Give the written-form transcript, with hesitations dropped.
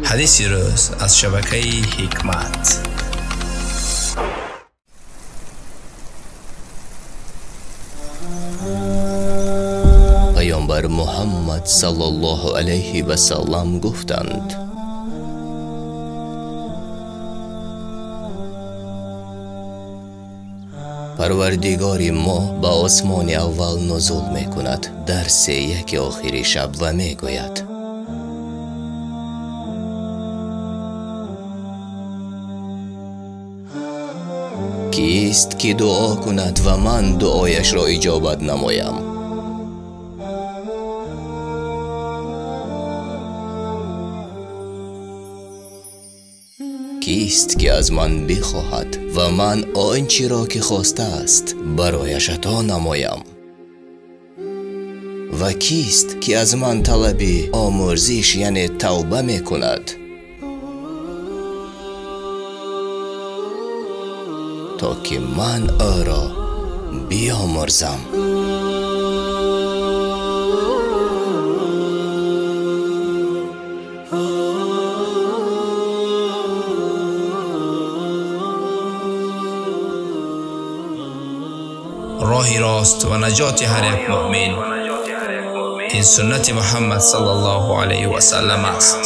حدیث روز از شبکای حکمت. پیامبر محمد صلی الله علیه و سلم گفتند: پروردگار ما با آسمانی اول نزول میکند در سیاکی آخری شب و میگوید: کیست که دعا کند و من دعایش را اجابت نمایم؟ کیست که از من بخواهد و من آنچه را که خواسته است برایش عطا نمایم؟ و کیست که از من طلب آمرزش یعنی توبه میکند تا که من او را بیامرزم؟ راهی راست و نجات هر یک مؤمن این سنت محمد صلی الله علیه و سلم است.